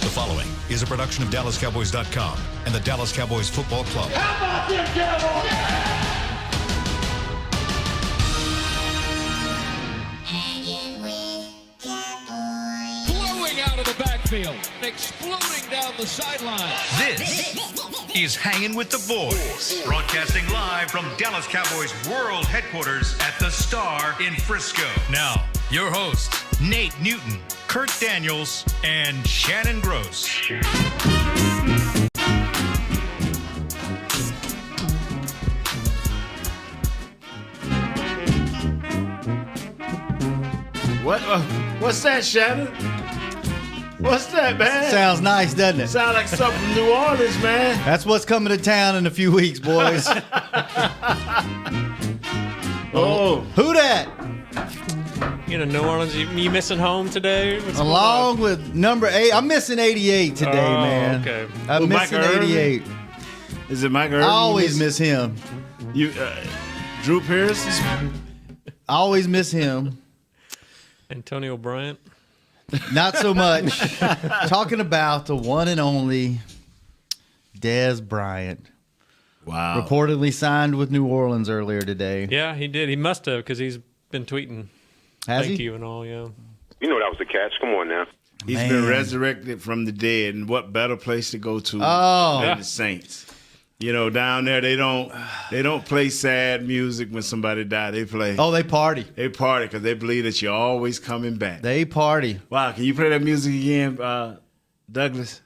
The following is a production of DallasCowboys.com and the Dallas Cowboys Football Club. How about them Cowboys? Hangin with Cowboys. Blowing out of the backfield, exploding down the sideline. This is Hangin' with the Boys, broadcasting live from Dallas Cowboys World Headquarters at the Star in Frisco. Now, your hosts, Nate Newton, Kurt Daniels, and Shannon Gross. What's that, Shannon? What's that, man? Sounds nice, doesn't it? Sound like something from New Orleans, man. That's what's coming to town in a few weeks, boys. Oh, Who dat? You know, New Orleans, you missing home today? What's Along with number 8. I'm missing 88 today, man. Okay. I'm Who, missing Micah Irvin? 88. is it Mike Irvin? I always miss him. you. Drew Pierce. I always miss him. Antonio Bryant. Not so much. Talking about the one and only Dez Bryant. Wow. Reportedly signed with New Orleans earlier today. Yeah, he did. He must have because he's been tweeting. Has Thank he? you and all, yeah. You know that was the catch. Come on now. He's Man. been resurrected from the dead, and what better place to go to Oh. than the Saints? You know, down there they don't play sad music when somebody died. They play. Oh, they party. They party because they believe that you're always coming back. They party. Wow, can you play that music again, Douglas?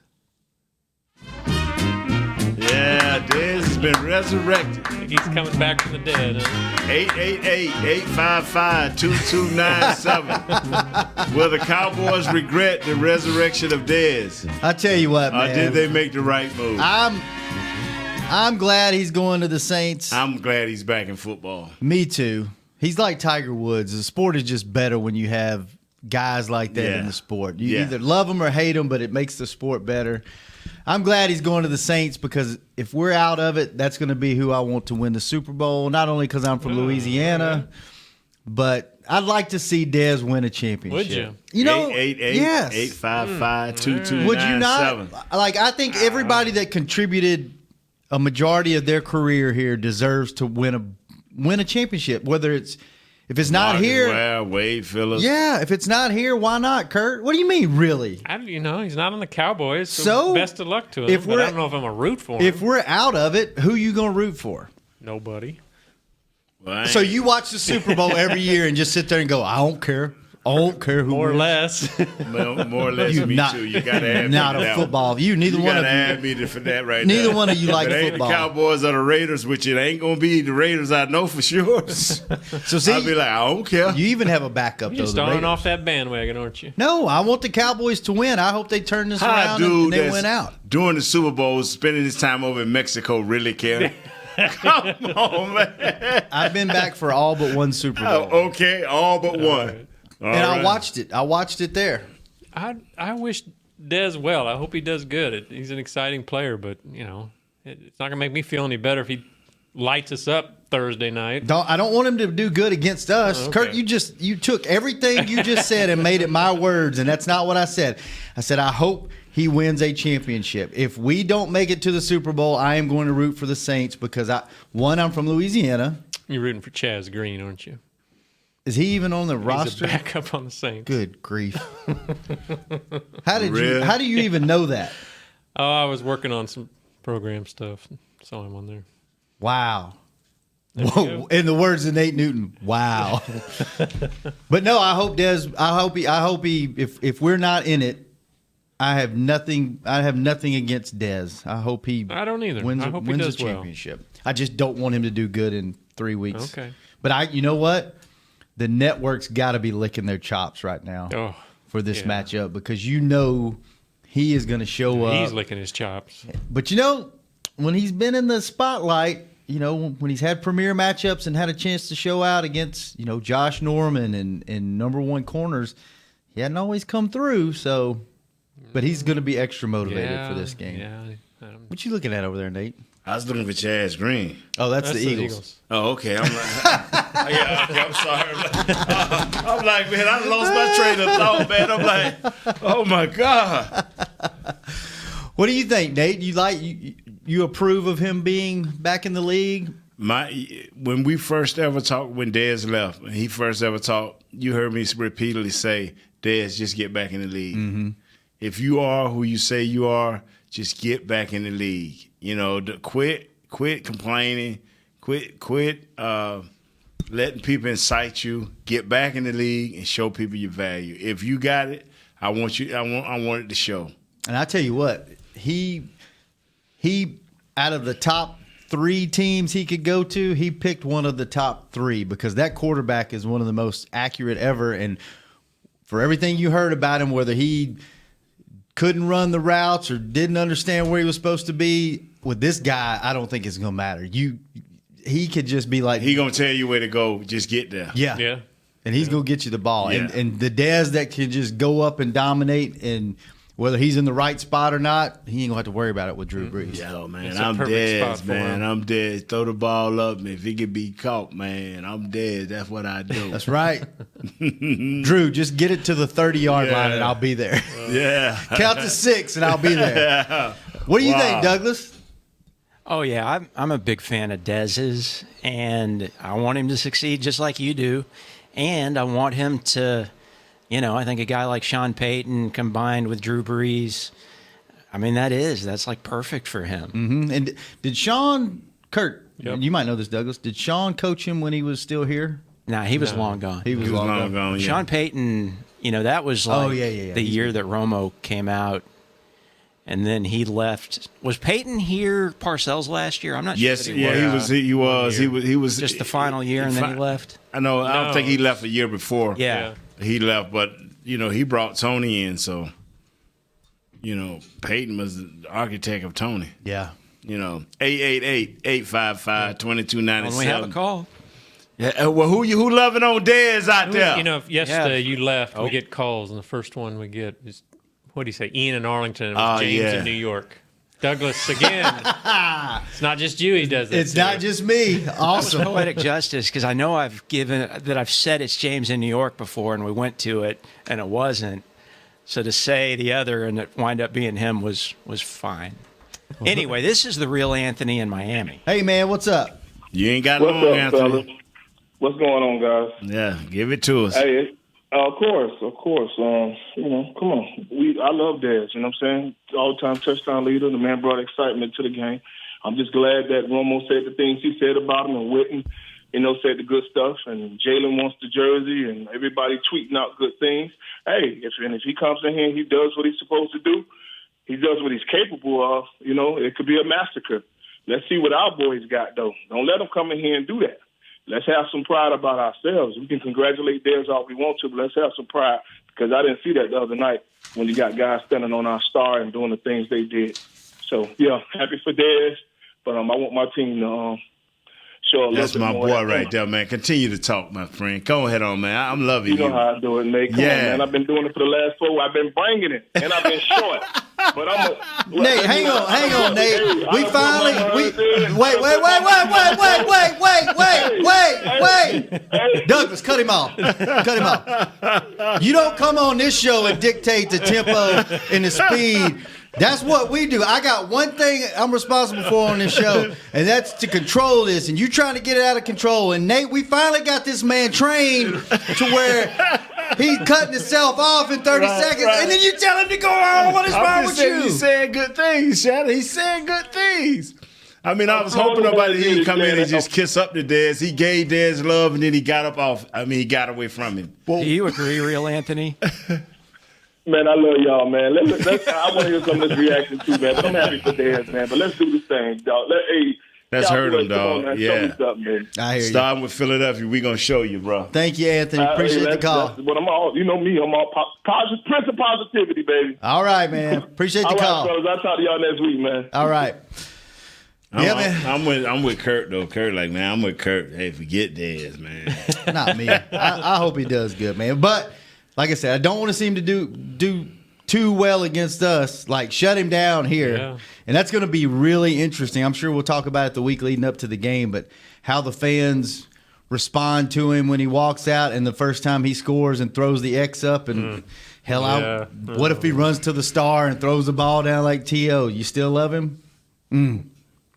Yeah, Dez has been resurrected. I think he's coming back from the dead. Huh? 888-855-2297. Will the Cowboys regret the resurrection of Dez? I tell you what, Or man. did they make the right move? I'm glad he's going to the Saints. I'm glad he's back in football. Me too. He's like Tiger Woods. The sport is just better when you have guys like that in the sport. You either love them or hate them, but it makes the sport better. I'm glad he's going to the Saints because if we're out of it, that's going to be who I want to win the Super Bowl. Not only because I'm from Louisiana, but I'd like to see Dez win a championship. Would you? You know, 888-855-2297. Would you not? Like, I think everybody that contributed a majority of their career here deserves to win a championship. Whether if it's not here, Ware, Wade Phillips. yeah. If it's not here, why not, Kurt? What do you mean, really? He's not on the Cowboys, So, best of luck to him. if But I we're- don't know if I'm going to root for him. If we're out of it, who you gonna root for? Nobody. Well, So you watch the Super Bowl every year and just sit there and go, I don't care. I don't care who More or wins. less. more or less You me not- too. You got to add Not me to a that football. You neither You one got of to you. add me for that right Neither there. one of you like If it ain't football. the Cowboys or the Raiders, which it ain't going to be the Raiders, I know for sure. So see, I'll be like, I don't care. you even have a backup You're though. just the starting Raiders. off that bandwagon, aren't you? No, I want the Cowboys to win. I hope they turn this How around and they win out. during the Super Bowl, spending his time over in Mexico, really care? Come on, man. I've been back for all but one Super Bowl. Oh, okay, all but one. All And I right. watched it. I watched it there. I wish Dez well. I hope he does good. He's an exciting player, but, it's not going to make me feel any better if he lights us up Thursday night. I don't want him to do good against us. Okay. Kurt, you took everything you just said and made it my words, and that's not what I said. I said I hope he wins a championship. If we don't make it to the Super Bowl, I am going to root for the Saints because I'm from Louisiana. You're rooting for Chaz Green, aren't you? Is he even on the He's roster? a backup on the Saints. Good grief! How Really? do you even know that? Oh, I was working on some program stuff. Saw him on there. Wow. There you Whoa, go. in the words of Nate Newton, wow. But no, I hope Dez. I hope he. If we're not in it, I have nothing against Dez. I hope he. I don't either. Wins, I hope he wins does a well. championship. I just don't want him to do good in 3 weeks. Okay. But you know what? The network's got to be licking their chops right now Oh, for this yeah. matchup because he is going to show up. He's licking his chops. But when he's been in the spotlight, when he's had premier matchups and had a chance to show out against, Josh Norman and number one corners, he hadn't always come through. So, but he's going to be extra motivated for this game. Yeah. What you looking at over there, Nate? I was looking for Chaz Green. Oh, that's the Eagles. Oh, okay. I'm like, yeah, okay, I'm sorry. I'm like, man, I lost my train of thought, man. I'm like, oh my God. What do you think, Nate? You approve of him being back in the league? When we first ever talked, when Dez left, when he first ever talked, you heard me repeatedly say, Dez, just get back in the league. Mm-hmm. If you are who you say you are, just get back in the league. You know, quit complaining, quit letting people incite you. Get back in the league and show people your value. If you got it, I want it to show. And I tell you what, he out of the top 3 teams he could go to, he picked one of the top 3 because that quarterback is one of the most accurate ever. And for everything you heard about him, whether he couldn't run the routes or didn't understand where he was supposed to be, with this guy, I don't think it's going to matter. He could just be like, he going to tell you where to go. Just get there. Yeah. And he's going to get you the ball. Yeah. And the Dez that can just go up and dominate, and whether he's in the right spot or not, he ain't going to have to worry about it with Drew Brees. Yo, man, I'm Dez, man. I'm Dez. Throw the ball up. If it can be caught, man, I'm Dez. That's what I do. That's right. Drew, just get it to the 30-yard line and I'll be there. Yeah. Count to 6 and I'll be there. Yeah. What do you think, Douglas? Oh, yeah, I'm a big fan of Dez's, and I want him to succeed just like you do. And I want him to, I think a guy like Sean Payton combined with Drew Brees, I mean, that's like perfect for him. Mm-hmm. And did Kurt, you might know this, Douglas, did Sean coach him when he was still here? Nah, he was long gone. He was long gone. Yeah. Sean Payton, that was like the year that Romo came out. And then he left. Was Peyton here Parcells last year? I'm not sure. Yes, he was just the final year, and then he left. I know. I don't think he left a year before. Yeah, he left, but he brought Tony in, so Peyton was the architect of Tony. Yeah. 888-855-2297. When we have a call. Yeah. Well, who loving on Dez out there? If yesterday you left, we get calls, and the first one we get is. What do you say? Ian in Arlington. It was James in New York. Douglas again. It's not just you. He does it. It's not just me. Awesome. That was poetic justice because I know I've said it's James in New York before, and we went to it, and it wasn't. So to say the other and it wind up being him was fine. Anyway, this is the real Anthony in Miami. Hey man, what's up? You ain't got What's long, up, Anthony. fellas? What's going on, guys? Yeah, give it to us. Hey, of course. Come on. I love Dez. You know what I'm saying? All-time touchdown leader. The man brought excitement to the game. I'm just glad that Romo said the things he said about him, and Witten, said the good stuff. And Jalen wants the jersey, and everybody tweeting out good things. Hey, if he comes in here and he does what he's supposed to do, he does what he's capable of. It could be a massacre. Let's see what our boys got, though. Don't let them come in here and do that. Let's have some pride about ourselves. We can congratulate Dez all we want to, but let's have some pride because I didn't see that the other night when you got guys standing on our star and doing the things they did. So, happy for Dez, but I want my team to show a little That's bit my more. boy right there, man. Continue to talk, my friend. Go ahead on, man. I'm loving you. You know how I do it, Nate. Come on, man. I've been doing it for the last 4. I've been bringing it, and I've been short. But Nate, hang on, Nate. We finally wait. Douglas, cut him off. You don't come on this show and dictate the tempo and the speed. That's what we do. I got one thing I'm responsible for on this show, and that's to control this. And you trying to get it out of control. And Nate, we finally got this man trained to where he's cutting himself off in 30 seconds, and then you tell him to go on. What is wrong with you? He's saying good things, Shadow. He's saying good things. I mean, I was hoping nobody didn't come in and just kiss up to Dez. He gave Dez love, and then he got up off. I mean, he got away from him. Do you agree, real Anthony? Man, I love y'all, man. I want to hear some of this reaction too, man. But I'm happy for Dez, man. But let's do this thing, dog. Let's hurt him, dog. On, yeah. I hear you. Starting with Philadelphia, we're going to show you, bro. Thank you, Anthony. Appreciate the call. But I'm all, you know me, I'm all positive, Prince of positivity, baby. All right, man. Appreciate the call. All right, fellas. I'll talk to y'all next week, man. All right. I'm with Kurt, though. I'm with Kurt. Hey, forget Dez, man. Not me. I hope he does good, man. But like I said, I don't want to see him to do too well against us. Like, shut him down here. Yeah. And that's going to be really interesting. I'm sure we'll talk about it the week leading up to the game, but how the fans respond to him when he walks out, and the first time he scores and throws the X up, and what if he runs to the star and throws the ball down like T.O.? You still love him?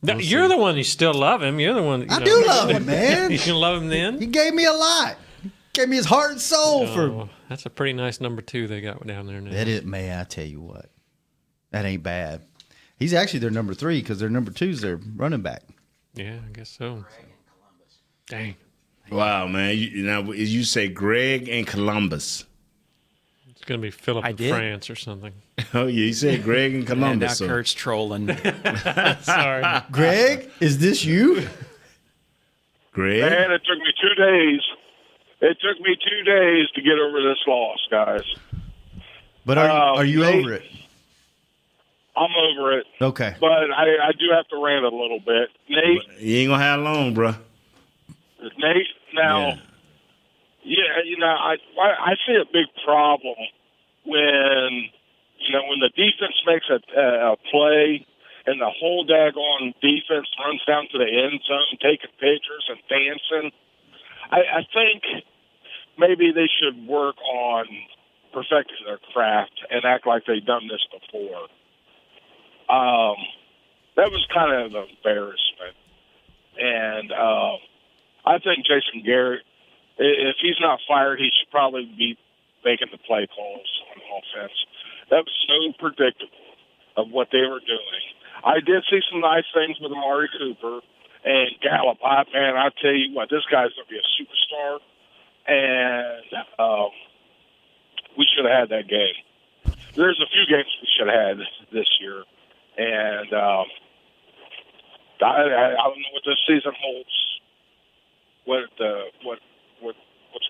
You're the one who still love him. You're the one. I do love him, man. You love him then? He gave me a lot. He gave me his heart and soul That's a pretty nice number 2 they got down there now. That is, man, I tell you what. That ain't bad. He's actually their number 3 because their number 2's their running back. Yeah, I guess so. Dang. Wow, man. You say Greg and Columbus. It's going to be Philip in France or something. Oh, yeah. You said Greg and Columbus. And now Kurt's trolling. Sorry. Greg, is this you? Greg? Man, it took me 2 days. It took me 2 days to get over this loss, guys. But are you over it? I'm over it. Okay. But I do have to rant a little bit. Nate? You ain't going to have long, bro. Nate, now, I see a big problem when the defense makes a play and the whole daggone defense runs down to the end zone taking pictures and dancing. I think maybe they should work on perfecting their craft and act like they've done this before. That was kind of an embarrassment. And I think Jason Garrett, if he's not fired, he should probably be making the play calls on offense. That was so predictable of what they were doing. I did see some nice things with Amari Cooper and Gallup. I tell you what, this guy's going to be a superstar. And we should have had that game. There's a few games we should have had this year. And I don't know what this season holds, what's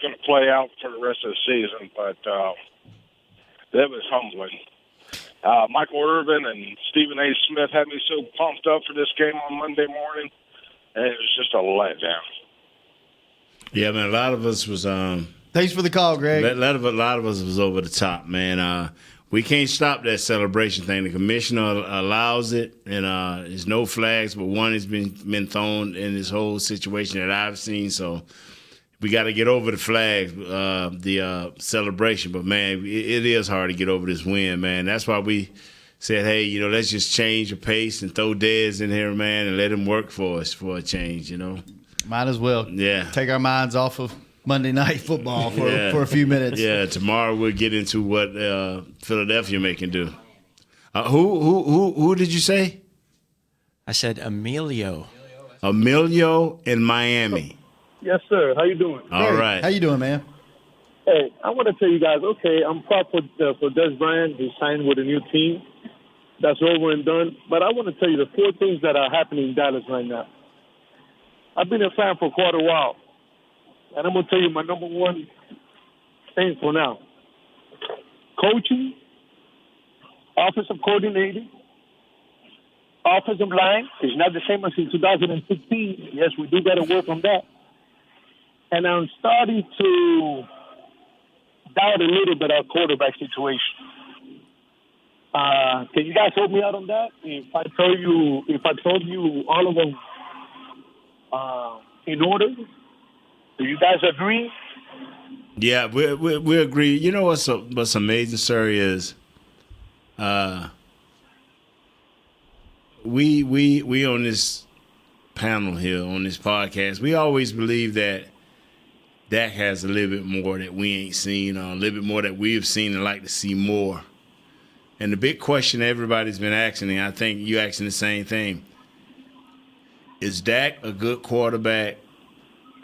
going to play out for the rest of the season, but that was humbling. Michael Irvin and Stephen A. Smith had me so pumped up for this game on Monday morning, and it was just a letdown. Yeah, man, a lot of us was thanks for the call, Greg. A lot of us was over the top, man. We can't stop that celebration thing. The commissioner allows it, and there's no flags, but one has been thrown in this whole situation that I've seen. So we got to get over the flags, the celebration. But, man, it is hard to get over this win, man. That's why we said, hey, let's just change the pace and throw Dez in here, man, and let him work for us for a change, Might as well. Yeah. Take our minds off of Monday Night Football for a few minutes. Yeah, tomorrow we'll get into what Philadelphia can do. Who did you say? I said Emilio. Emilio in Miami. Yes, sir. How you doing? All right. How you doing, man? Hey, I want to tell you guys, okay, I'm proud for Dez Bryant. He signed with a new team. That's over and done. But I want to tell you the 4 things that are happening in Dallas right now. I've been a fan for quite a while. And I'm going to tell you my number 1 thing for now. Coaching, offensive coordinator, offensive line is not the same as in 2016. Yes, we do got to work on that. And I'm starting to doubt a little bit our quarterback situation. Can you guys help me out on that? If I told you all of them in order, do you guys agree? Yeah, we agree. You know what's amazing, sir, is we on this panel here, on this podcast, we always believe that Dak has a little bit more that we ain't seen, or a little bit more that we've seen and like to see more. And the big question everybody's been asking, and I think you asking the same thing, is Dak a good quarterback,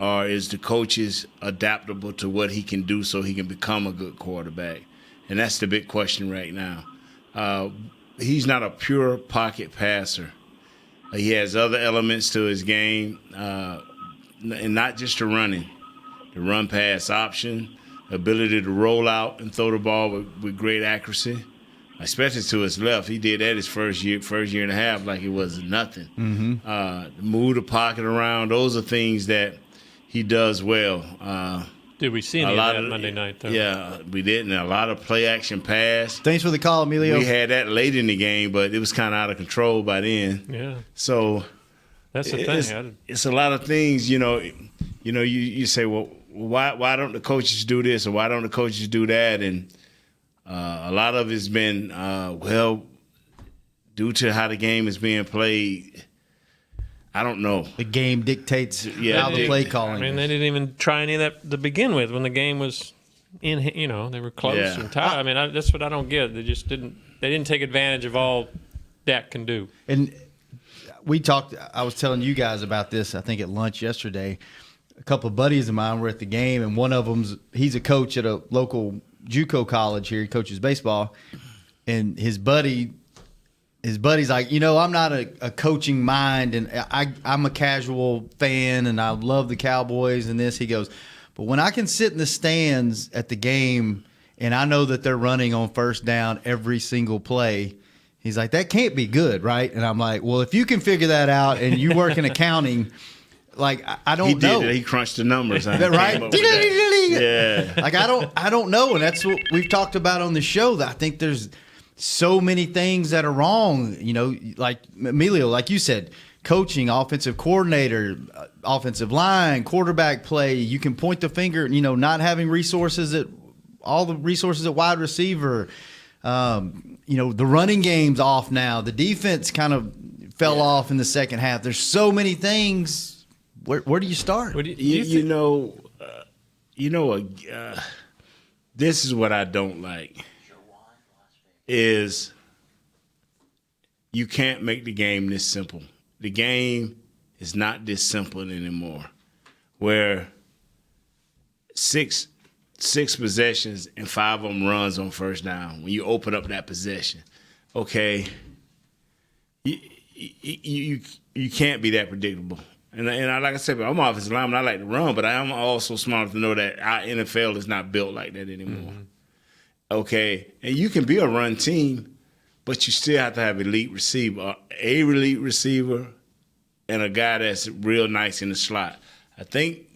or is the coaches adaptable to what he can do so he can become a good quarterback? And that's the big question right now. He's not a pure pocket passer. He has other elements to his game, and not just the running. The run-pass option, ability to roll out and throw the ball with great accuracy, especially to his left. He did that his first year and a half like it was nothing. Mm-hmm. Move the pocket around. Those are things that he does well. Did we see any of that Monday night, though? Yeah, we didn't. A lot of play-action pass. Thanks for the call, Emilio. We had that late in the game, but it was kind of out of control by then. Yeah. So that's the thing. It's a lot of things, you say, well, why don't the coaches do this or why don't the coaches do that? And a lot of it's been, due to how the game is being played, I don't know. The game dictates how the play calling. I mean, they didn't even try any of that to begin with when the game was in. They were close and tight. I mean, that's what I don't get. They just didn't. They didn't take advantage of all Dak can do. And we talked. I was telling you guys about this. I think at lunch yesterday. A couple of buddies of mine were at the game, and one of them's he's a coach at a local JUCO college here. He coaches baseball, and his buddy's like, I'm not a coaching mind, and I'm a casual fan, and I love the Cowboys and this. He goes, but when I can sit in the stands at the game and I know that they're running on first down every single play, he's like, that can't be good, right? And I'm like, well, if you can figure that out and you work in accounting, like I don't know. He crunched the numbers, right? Yeah. Like I don't know, and that's what we've talked about on the show. That I think there's so many things that are wrong, like Emilio, like you said, coaching, offensive coordinator, offensive line, quarterback play. You can point the finger, not having all the resources at wide receiver. The running game's off now. The defense kind of fell off in the second half. There's so many things. Where do you start? This is what I don't like. Is you can't make the game this simple. The game is not this simple anymore. Where six possessions and 5 of them runs on first down. When you open up that possession, okay, you can't be that predictable. And like I said, I'm offensive lineman. I like to run, but I'm also smart to know that our NFL is not built like that anymore. Mm-hmm. Okay, and you can be a run team, but you still have to have elite receiver, and a guy that's real nice in the slot. I think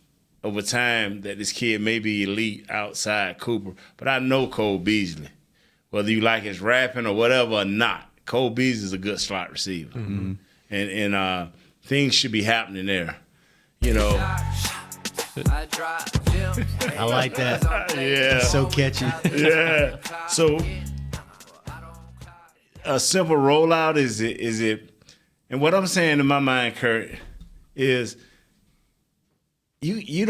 over time that this kid may be elite outside Cooper, but I know Cole Beasley. Whether you like his rapping or whatever or not, Cole Beasley is a good slot receiver. Mm-hmm. And things should be happening there. I like that. Yeah. It's so catchy. Yeah. So a simple rollout is it? And what I'm saying in my mind, Kurt, is you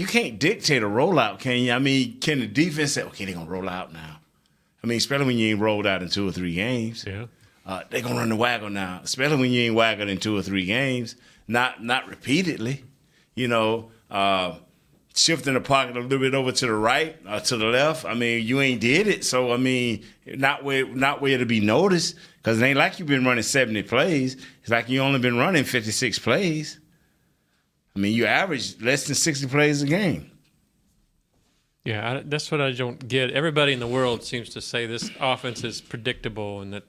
can't dictate a rollout, can you? I mean, can the defense say, okay, they're gonna roll out now? I mean, especially when you ain't rolled out in 2 or 3 games. Yeah. They're gonna run the waggle now, especially when you ain't waggled in 2 or 3 games, not repeatedly. Shifting the pocket a little bit over to the right or to the left. I mean, you ain't did it, so I mean, not where to be noticed, because it ain't like you've been running 70 plays. It's like you only been running 56 plays. I mean, you average less than 60 plays a game. Yeah, that's what I don't get. Everybody in the world seems to say this offense is predictable and that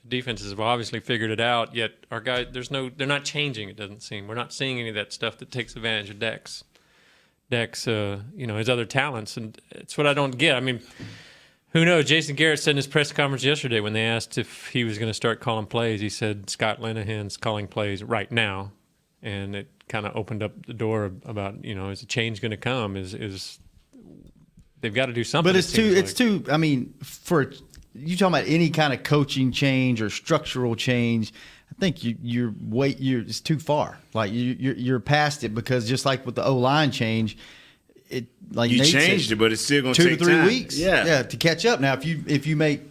defenses have obviously figured it out. Yet our guys, they're not changing. It doesn't seem. We're not seeing any of that stuff that takes advantage of Dak's, his other talents, and it's what I don't get. I mean, who knows? Jason Garrett said in his press conference yesterday when they asked if he was going to start calling plays, he said Scott Linehan's calling plays right now, and it kind of opened up the door about is a change going to come? Is they've got to do something? But it's too. I mean, for you talking about any kind of coaching change or structural change, I think it's too far. Like you're past it, because just like with the O-line change, you changed it, but it's still going to take 2 to 3 time. weeks. Yeah, to catch up. Now, if you make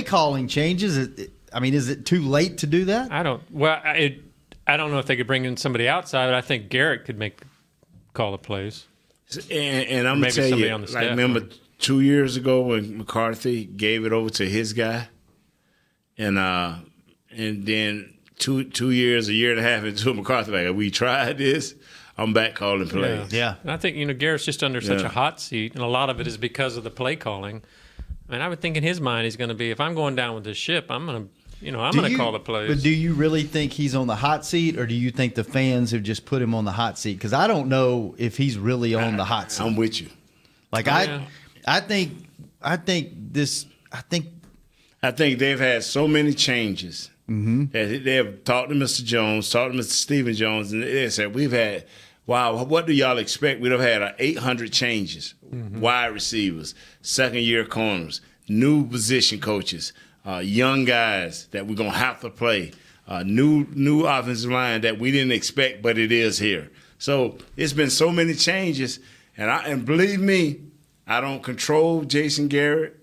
calling changes, is it too late to do that? I don't. Well, I don't know if they could bring in somebody outside, but I think Garrett could call the plays. And I'm going to tell you, remember 2 years ago when McCarthy gave it over to his guy, and then a year and a half into McCarthy, like, we tried this, I'm back calling plays. Yeah. And I think Garrett's just under such a hot seat, and a lot of it is because of the play calling. I mean, I would think in his mind he's going to be, if I'm going down with this ship, I'm going to call the plays. But do you really think he's on the hot seat, or do you think the fans have just put him on the hot seat? Because I don't know if he's really on the hot seat. I'm with you. Like I think they've had so many changes. Mm-hmm. They have talked to Mr. Jones, talked to Mr. Stephen Jones, and they said, wow, what do y'all expect? We'd have had 800 changes, wide receivers, second-year corners, new position coaches, young guys that we're going to have to play, new offensive line that we didn't expect, but it is here. So it's been so many changes, and believe me, I don't control Jason Garrett.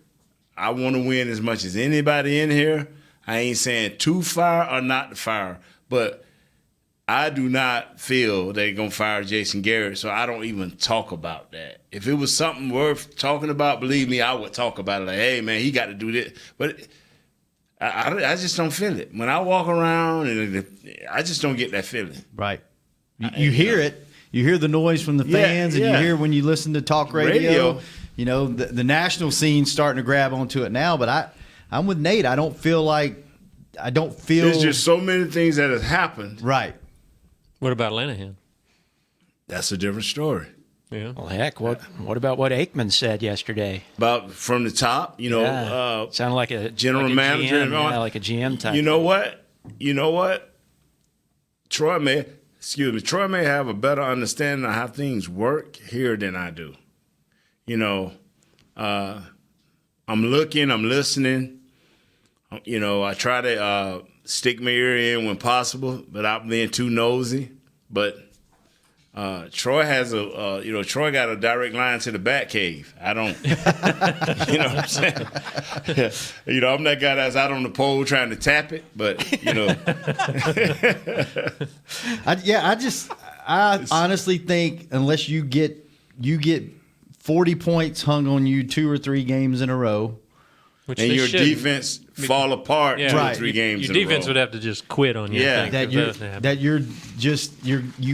I want to win as much as anybody in here. I ain't saying to fire or not to fire, but I do not feel they're going to fire Jason Garrett, so I don't even talk about that. If it was something worth talking about, believe me, I would talk about it. Like, hey, man, he got to do this. But I just don't feel it. When I walk around, and I just don't get that feeling. Right. You hear it. You hear the noise from the fans, and you hear when you listen to talk radio. You know, the national scene's starting to grab onto it now, but I'm with Nate. I don't feel there's just so many things that have happened. Right. What about Lanahan? That's a different story. Yeah. Well, heck, what about what Aikman said yesterday? About from the top, sounded like a general like a manager, GM, like a GM type. You know what? Troy may have a better understanding of how things work here than I do. I'm looking, I'm listening. I try to stick my ear in when possible without being too nosy. But Troy has Troy got a direct line to the bat cave. I don't, you know what I'm saying? I'm that guy that's out on the pole trying to tap it, but, I honestly think unless you get 40 points hung on you 2 or 3 games in a row, Which and your defense fall apart 2 or 3 games in a row. Your defense would have to just quit on you. Yeah. You're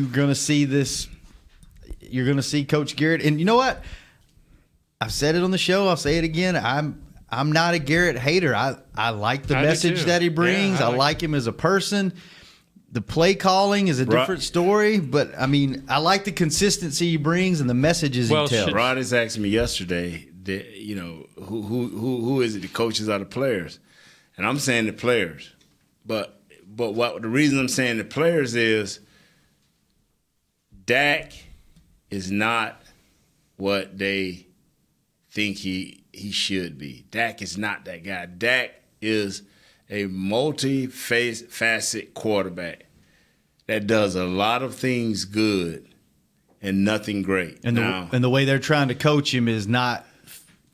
going to see this. You're going to see Coach Garrett. And you know what? I've said it on the show. I'll say it again. I'm not a Garrett hater. I like the message that he brings. I like him as a person. The play calling is a different story, but I mean, I like the consistency he brings and the messages he tells. Rod has asked me yesterday that, who is it, the coaches or the players? And I'm saying the players. But what the reason I'm saying the players is Dak is not what they think he should be. Dak is not that guy. Dak is a multi-facet quarterback that does a lot of things good and nothing great. And the way they're trying to coach him is not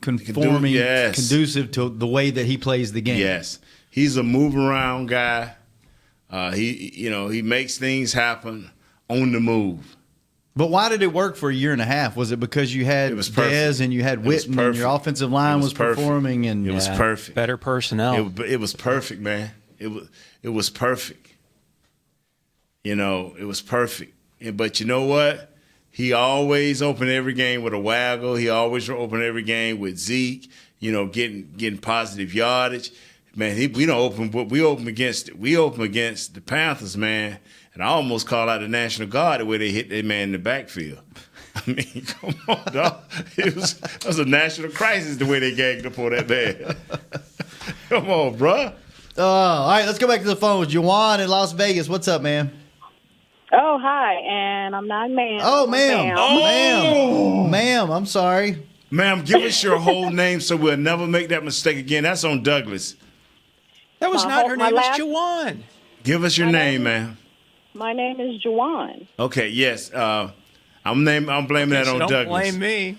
conducive to the way that he plays the game. Yes. He's a move-around guy. He makes things happen on the move. But why did it work for a year and a half? Was it because you had Dez and you had Witten and your offensive line was performing? And it was perfect. Better personnel. It was perfect, man. It was perfect. It was perfect. But you know what? He always opened every game with a waggle. He always opened every game with Zeke, getting positive yardage. Man, we open against the Panthers, man. And I almost call out the National Guard the way they hit that man in the backfield. I mean, come on, dog. It was a national crisis the way they gagged up on that man. Come on, bruh. All right, let's go back to the phone with Juwan in Las Vegas. What's up, man? Oh, hi, and I'm not ma'am. Oh, ma'am. Ma'am, I'm sorry. Ma'am, give us your whole name so we'll never make that mistake again. That's on Douglas. That was not her name. It's Juwan. Give us your name, ma'am. My name is Juwan. Okay, yes. I'm blaming that on Douglas. Don't blame me.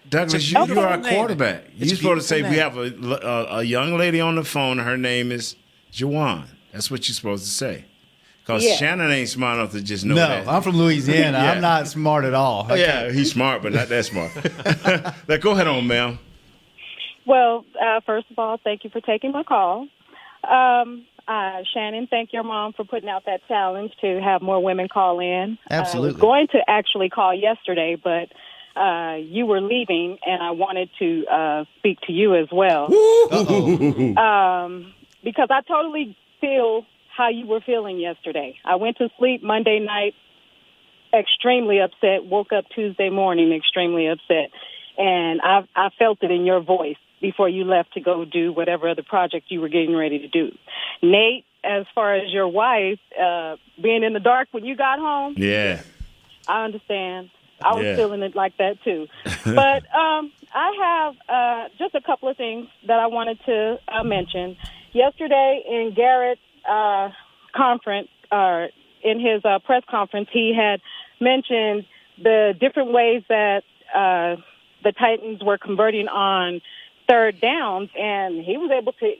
Douglas, you are a quarterback. You're supposed to say we have a young lady on the phone. Her name is Juwan. That's what you're supposed to say. Because Shannon ain't smart enough to just know that. No, I'm from Louisiana. Yeah. I'm not smart at all. Oh, yeah, he's smart, but not that smart. Go ahead on, ma'am. Well, first of all, thank you for taking my call. Shannon, thank your mom for putting out that challenge to have more women call in. Absolutely. I was going to actually call yesterday, but you were leaving, and I wanted to speak to you as well. Because I totally feel how you were feeling yesterday. I went to sleep Monday night extremely upset, woke up Tuesday morning extremely upset, and I felt it in your voice before you left to go do whatever other project you were getting ready to do. Nate, as far as your wife, being in the dark when you got home, I understand. I was Yeah. feeling it like that too. But I have just a couple of things that I wanted to mention. Yesterday in Garrett's conference, in his press conference, he had mentioned the different ways that the Titans were converting on third downs, and he was able to,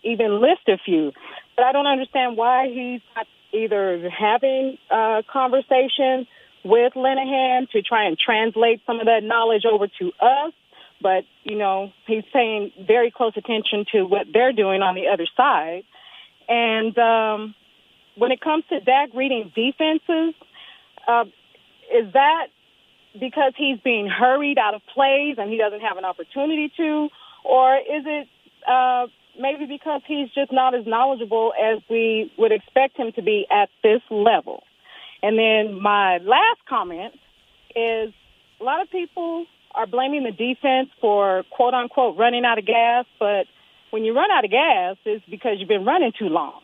even list a few. But I don't understand why he's not either having a conversation with Linehan to try and translate some of that knowledge over to us. But, he's paying very close attention to what they're doing on the other side. And when it comes to Dak reading defenses, is that because he's being hurried out of plays and he doesn't have an opportunity to? Or is it maybe because he's just not as knowledgeable as we would expect him to be at this level? And then my last comment is a lot of people are blaming the defense for, quote-unquote, running out of gas. But when you run out of gas, it's because you've been running too long.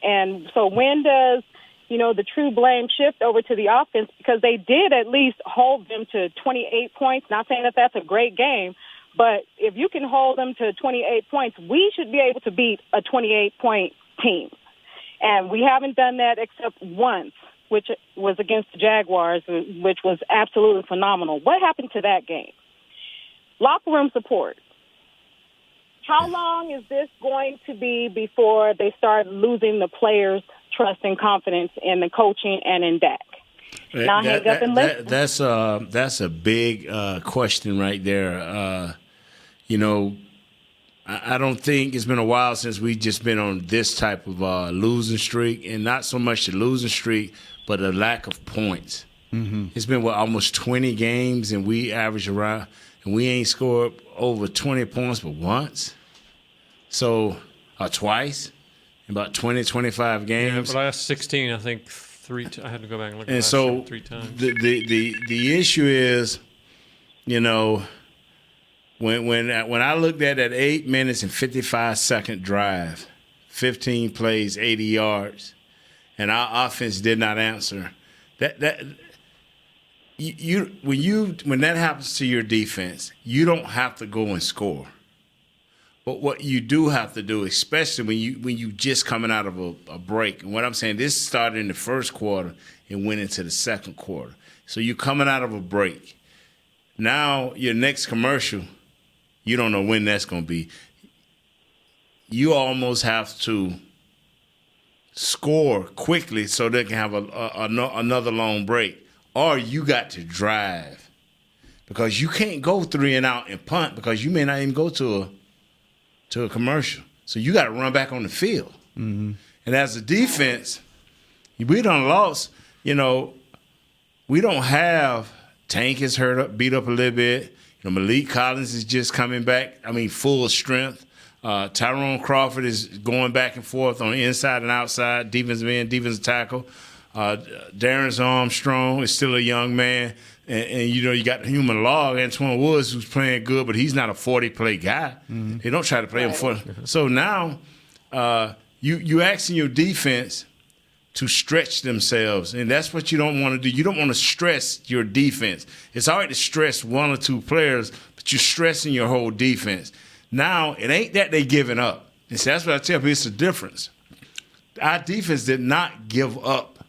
And so when does, the true blame shift over to the offense? Because they did at least hold them to 28 points. Not saying that that's a great game, but if you can hold them to 28 points, we should be able to beat a 28-point team. And we haven't done that except once, which was against the Jaguars, which was absolutely phenomenal. What happened to that game? Locker room support. How long is this going to be before they start losing the players' trust and confidence in the coaching and in Dak? Now hang up and listen. That's a big question right there. I don't think it's been a while since we've just been on this type of losing streak, and not so much the losing streak, but a lack of points. Mm-hmm. It's been almost 20 games, and we average around, and we ain't scored over 20 points but once, or twice, in about 20, 25 games. Yeah, but last 16, I think I had to go back and look at and so 3 times. The issue is, when I looked at that 8 minutes and 55-second drive, 15 plays, 80 yards, and our offense did not answer. When that happens to your defense, you don't have to go and score. But what you do have to do, especially when you just coming out of a break, and what I'm saying, this started in the first quarter and went into the second quarter. So you're coming out of a break. Now your next commercial, you don't know when that's going to be. You almost have to score quickly so they can have another long break. Or you got to drive. Because you can't go 3 and out and punt because you may not even go to a commercial. So you got to run back on the field. Mm-hmm. And as a defense, we done lost. We don't have Tank is beat up a little bit. Malik Collins is just coming back. Full strength. Tyrone Crawford is going back and forth on the inside and outside, defensive end, defensive tackle. Darren Armstrong is still a young man. And you got the human log, Antoine Woods, who's playing good, but he's not a 40-play guy. Mm-hmm. They don't try to play him 40. So now you asking your defense to stretch themselves, and that's what you don't want to do. You don't want to stress your defense. It's all right to stress 1 or 2 players, but you're stressing your whole defense. Now, it ain't that they giving up. And so that's what I tell people, it's the difference. Our defense did not give up.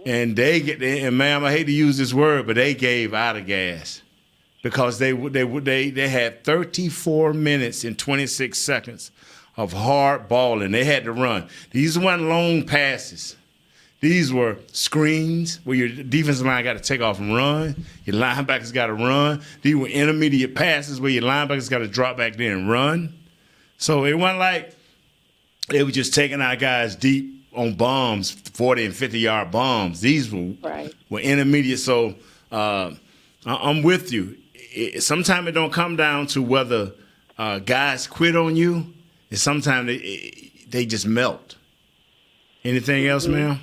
And and ma'am, I hate to use this word, but they gave out of gas because they had 34 minutes and 26 seconds of hard balling. They had to run. These weren't long passes. These were screens where your defensive line got to take off and run. Your linebackers got to run. These were intermediate passes where your linebackers got to drop back there and run. So it wasn't like they were just taking our guys deep on bombs, 40 and 50-yard bombs. These were intermediate. So I'm with you. Sometimes it don't come down to whether guys quit on you. It's sometimes they just melt. Anything else, ma'am?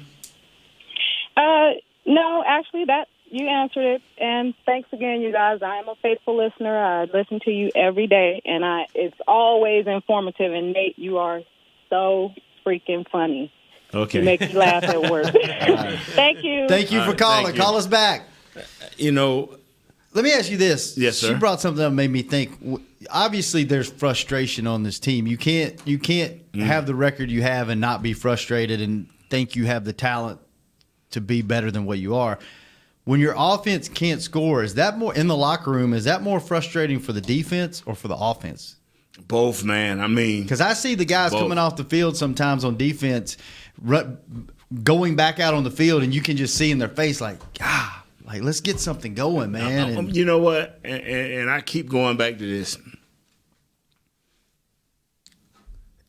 No, actually, that you answered it. And thanks again, you guys. I am a faithful listener. I listen to you every day, and it's always informative. And Nate, you are so freaking funny. Okay. You make me laugh at work. Thank you. Thank you for calling. thank you. Call us back. You know, Let me ask you this. Yes, sir. She brought something that made me think. Obviously, there's frustration on this team. You can't have the record you have and not be frustrated and think you have the talent to be better than what you are. When your offense can't score, is that more in the locker room? Is that more frustrating for the defense or for the offense? both, man. I mean, because I see the guys coming off the field sometimes on defense, going back out on the field, and you can just see in their face like, God, like let's get something going, man. You know what? And I keep going back to this.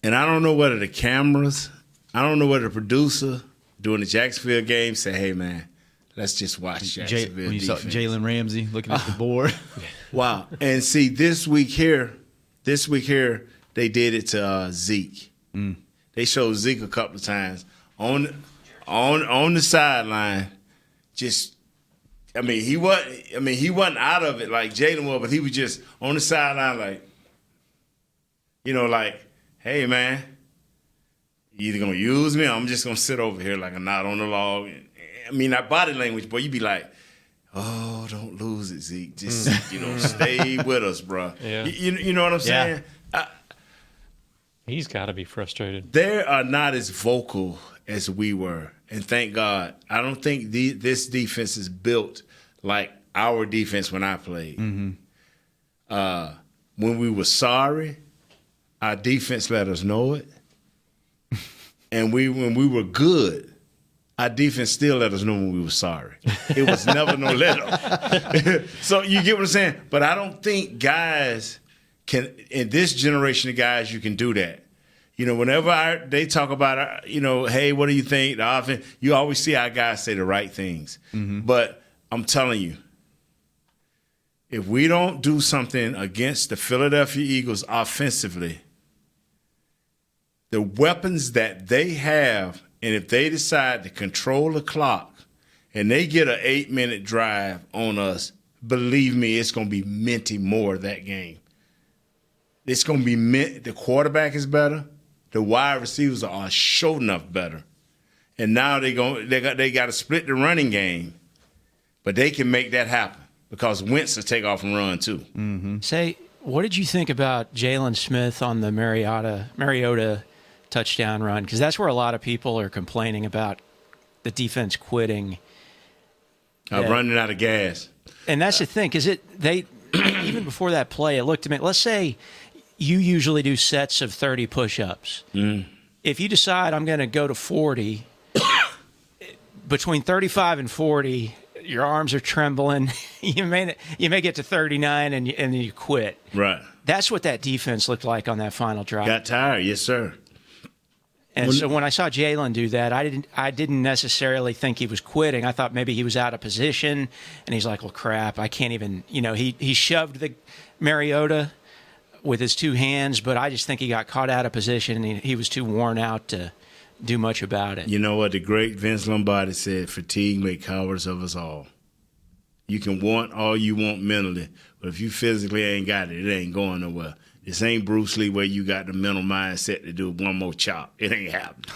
And I don't know whether the cameras, I don't know whether the producer doing the Jacksonville game say, hey, man, let's just watch Jacksonville when you defense. saw Jalen Ramsey looking at the board. Wow. And see, this week here, they did it to Zeke. They showed Zeke a couple of times on the sideline. Just, he wasn't out of it like Jalen was, but he was just on the sideline like, hey, man, you either going to use me or I'm just going to sit over here like a knot on the log. That body language, boy, you be like, oh, don't lose it, Zeke. Just, stay with us, bro. Yeah. You know what I'm saying? Yeah. He's got to be frustrated. They are not as vocal as we were. And thank God. I don't think this defense is built like our defense when I played. Mm-hmm. When we were sorry, our defense let us know it. And when we were good, our defense still let us know when we were sorry. It was never no let up. So you get what I'm saying? But I don't think guys can, in this generation of guys, you can do that. Whenever they talk about, hey, what do you think? The offense, you always see our guys say the right things. Mm-hmm. But I'm telling you, if we don't do something against the Philadelphia Eagles offensively, the weapons that they have, and if they decide to control the clock and they get an 8-minute drive on us, believe me, it's going to be minty more that game. It's going to be the quarterback is better. The wide receivers are sure enough better. And now they got to split the running game. But they can make that happen because Wentz will take off and run too. Mm-hmm. Say, what did you think about Jalen Smith on the Mariota touchdown run? Because that's where a lot of people are complaining about the defense quitting. Running out of gas. And that's the thing, because they even before that play, it looked to me, let's say you usually do sets of 30 push-ups. If you decide I'm going to go to 40, between 35 and 40, your arms are trembling. You may get to 39 and you quit. Right. That's what that defense looked like on that final drive. Got tired, yes, sir. And so when I saw Jalen do that, I didn't necessarily think he was quitting. I thought maybe he was out of position, and he's like, well, crap, I can't even, he shoved the Mariota with his two hands, but I just think he got caught out of position, and he was too worn out to do much about it. You know what? The great Vince Lombardi said, fatigue make cowards of us all. You can want all you want mentally, but if you physically ain't got it, it ain't going nowhere. This ain't Bruce Lee where you got the mental mindset to do one more chop. It ain't happening.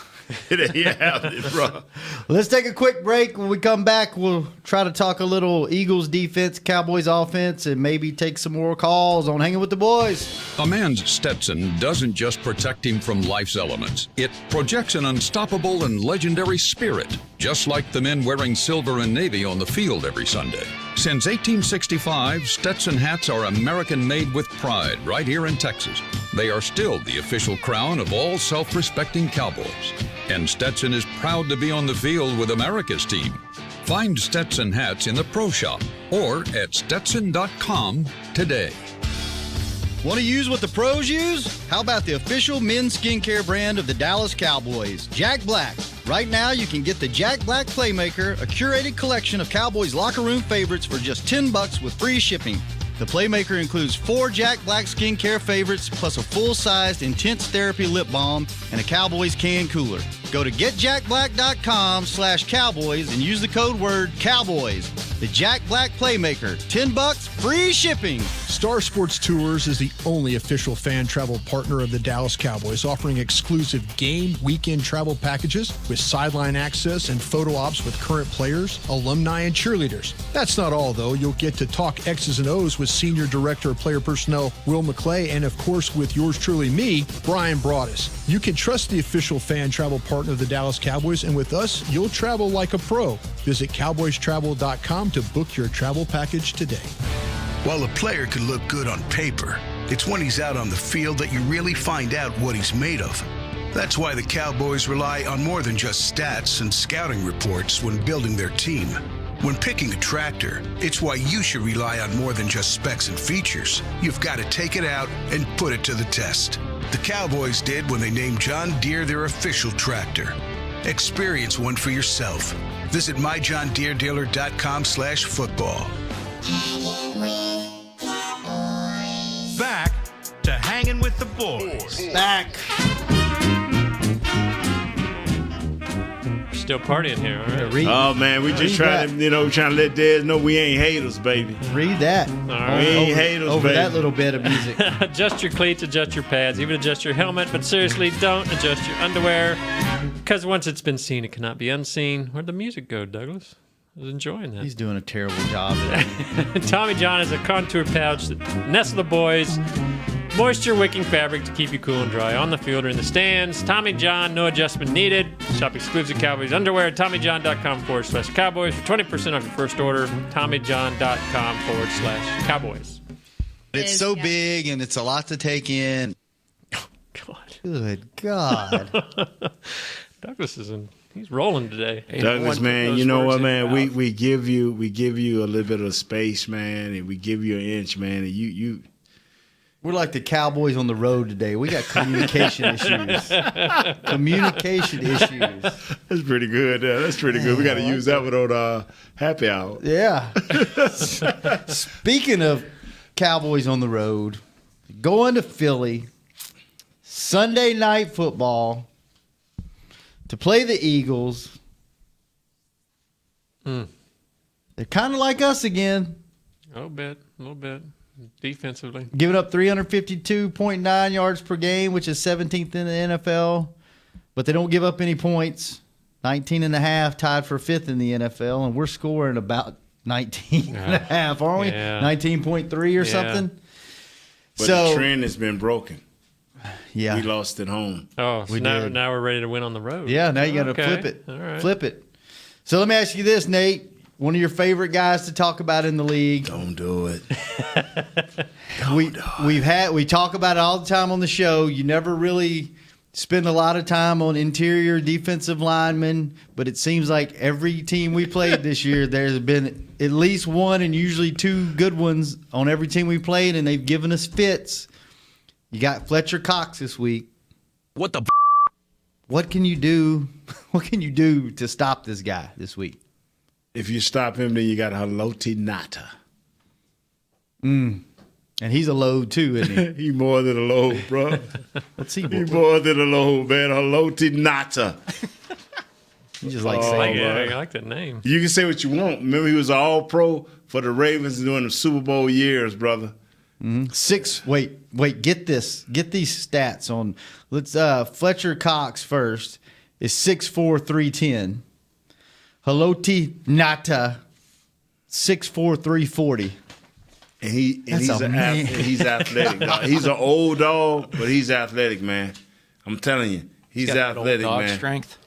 It ain't happening, bro. Let's take a quick break. When we come back, we'll try to talk a little Eagles defense, Cowboys offense, and maybe take some more calls on Hanging with the Boys. A man's Stetson doesn't just protect him from life's elements. It projects an unstoppable and legendary spirit, just like the men wearing silver and navy on the field every Sunday. Since 1865, Stetson hats are American-made with pride right here in Texas. They are still the official crown of all self-respecting Cowboys. And Stetson is proud to be on the field with America's team. Find Stetson hats in the Pro Shop or at Stetson.com today. Want to use what the pros use? How about the official men's skincare brand of the Dallas Cowboys, Jack Black? Right now, you can get the Jack Black Playmaker, a curated collection of Cowboys locker room favorites for just $10 with free shipping. The Playmaker includes 4 Jack Black skincare favorites, plus a full-sized Intense Therapy lip balm and a Cowboys can cooler. Go to getjackblack.com/Cowboys and use the code word Cowboys. The Jack Black Playmaker, $10, free shipping. Star Sports Tours is the only official fan travel partner of the Dallas Cowboys, offering exclusive game weekend travel packages with sideline access and photo ops with current players, alumni, and cheerleaders. That's not all, though. You'll get to talk X's and O's with Senior Director of Player Personnel Will McClay, and of course with yours truly, me, Brian Broaddus. You can trust the official fan travel partner of the Dallas Cowboys, and with us, you'll travel like a pro. Visit cowboystravel.com to book your travel package today. While a player can look good on paper, it's when he's out on the field that you really find out what he's made of. That's why the Cowboys rely on more than just stats and scouting reports when building their team. When picking a tractor, it's why you should rely on more than just specs and features. You've got to take it out and put it to the test. The Cowboys did when they named John Deere their official tractor. Experience one for yourself. Visit myjohndeeredealer.com/football. Back to Hanging with the Boys. Back. Still partying here, all right? Oh man, we just trying to, trying to let Dez know we ain't haters, baby. Read that. All We right. ain't haters, Over baby. that little bit of music. Adjust your cleats, adjust your pads, even adjust your helmet, but seriously, don't adjust your underwear, because once it's been seen, it cannot be unseen. Where'd the music go, Douglas? I was enjoying that. He's doing a terrible job at it. Tommy John is a contour pouch that nests the boys. Moisture wicking fabric to keep you cool and dry on the field or in the stands. Tommy John, no adjustment needed. Shop exclusive Cowboys underwear at TommyJohn.com/Cowboys for 20% off your first order. TommyJohn.com/Cowboys. It's so big and it's a lot to take in. Oh, God. Good God. Douglas he's rolling today. Douglas, man, you know what, man? We give you a little bit of space, man, and we give you an inch, man, and you. We're like the Cowboys on the road today. We got communication issues. Communication issues. That's pretty good. That's pretty good. We got to use that one on happy hour. Yeah. Speaking of Cowboys on the road, going to Philly, Sunday night football to play the Eagles. They're kind of like us again. A little bit. Defensively. Giving up 352.9 yards per game, which is 17th in the NFL. But they don't give up any points. 19.5, tied for 5th in the NFL. And we're scoring about 19.5, aren't we? Yeah. 19.3 or something. But the trend has been broken. Yeah. We lost at home. Oh, so now we're ready to win on the road. Yeah, now you got to flip it. All right. Flip it. So let me ask you this, Nate. One of your favorite guys to talk about in the league. Don't do it. We talk about it all the time on the show. You never really spend a lot of time on interior defensive linemen, but it seems like every team we played this year, there's been at least one and usually two good ones on every team we played, and they've given us fits. You got Fletcher Cox this week. What the? What can you do? What can you do to stop this guy this week? If you stop him, then you got Haloti Nata. And he's a load too, isn't he? He more than a load, bro. What's he? He more than a load, man. Haloti Nata. You just like saying I like that name. You can say what you want. Remember, he was an All-Pro for the Ravens during the Super Bowl years, brother. Wait, get this. Get these stats on. Let's Fletcher Cox first is 6'4", 310. Haloti Nata, 6'4", 340. And he's athletic. Dog. He's an old dog, but he's athletic, man. I'm telling you, he's athletic, old dog man. Strength.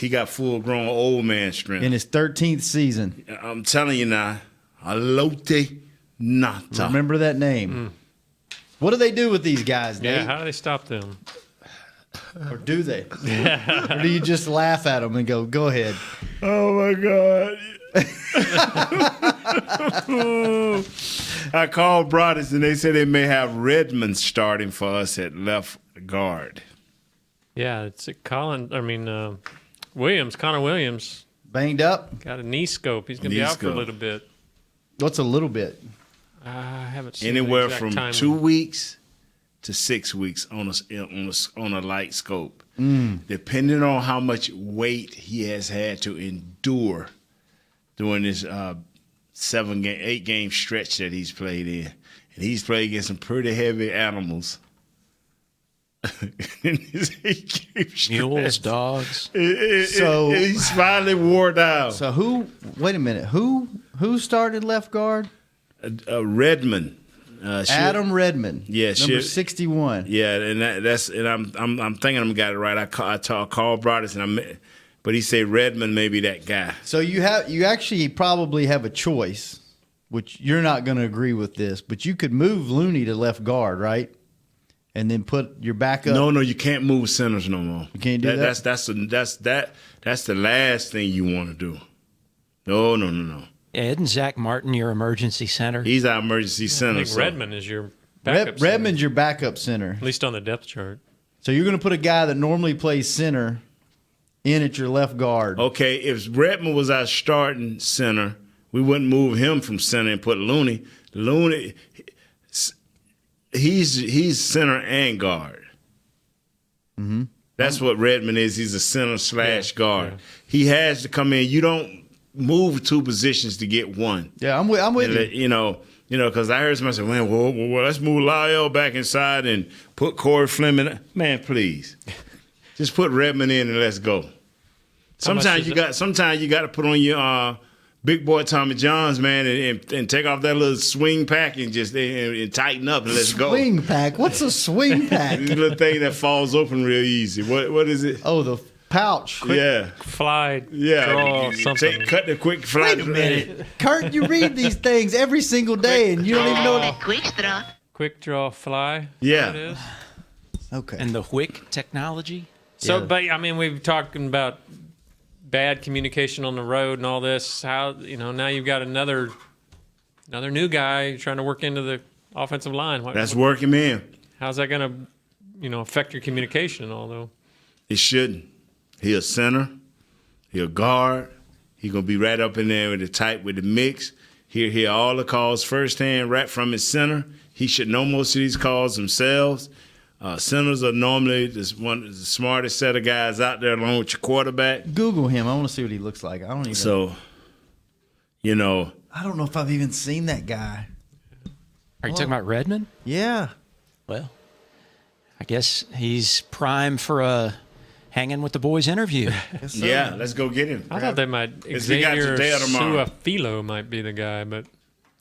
He got full-grown old man strength. In his 13th season. I'm telling you now, Haloti Nata. Remember that name. What do they do with these guys, Nate? Yeah, how do they stop them? Or do they? Or do you just laugh at them and go ahead? Oh, my God. I called Broaddus, and they said they may have Redmond starting for us at left guard. Yeah, it's Connor Williams. Banged up? Got a knee scope. He's going to be out for a little bit. What's a little bit? I haven't seen Anywhere the exact from timing. 2 weeks to 6 weeks on a light scope, depending on how much weight he has had to endure during this 8 game stretch that he's played in. And he's played against some pretty heavy animals. Mules, dogs. So he's finally wore down. So wait a minute. Who started left guard? Redmond. Adam Redmond. Yeah, number 61. Yeah, and I'm thinking I'm got it right. I called Broadus, but he said Redmond may be that guy. So you actually probably have a choice, which you're not going to agree with this, but you could move Looney to left guard, right? And then put your backup. No, you can't move centers no more. You can't do that. That's the last thing you want to do. No. Isn't Zach Martin your emergency center? He's our emergency center. I think Redmond is your backup. Redmond's your backup center, at least on the depth chart. So you're going to put a guy that normally plays center in at your left guard. Okay, if Redmond was our starting center, we wouldn't move him from center and put Looney. Looney, he's center and guard. Mm-hmm. That's what Redmond is. He's a center / guard. Yeah. He has to come in. You don't move 2 positions to get one. Yeah, I'm with you. You know, because I heard somebody say, "Man, well, let's move Lyle back inside and put Corey Fleming." Man, please, just put Redmond in and let's go. Sometimes you got to put on your big boy Tommy Johns, man, and take off that little swing pack and just and tighten up and let's go. Swing pack? What's a swing pack? The little thing that falls open real easy. What is it? Oh, the pouch. Quick fly. Yeah, draw something. Cut the quick fly. Wait a minute, Kurt. You read these things every single day, and you don't even know what quick draw fly. Yeah. It is. Okay. And the WHIC technology. So, but I mean, we've talking about bad communication on the road and all this. How now you've got another new guy trying to work into the offensive line. That's working in. How's that going to affect your communication and all though? It shouldn't. He a center. He a guard. He gonna be right up in there with the mix. Hear all the calls firsthand right from his center. He should know most of these calls themselves. Centers are normally the smartest set of guys out there along with your quarterback. Google him. I want to see what he looks like. I don't even. So, I don't know if I've even seen that guy. Are you talking about Redmond? Yeah. Well, I guess he's prime for a Hanging with the Boys interview. So. Yeah, let's go get him. I thought they might. Xavier Suafilo might be the guy, but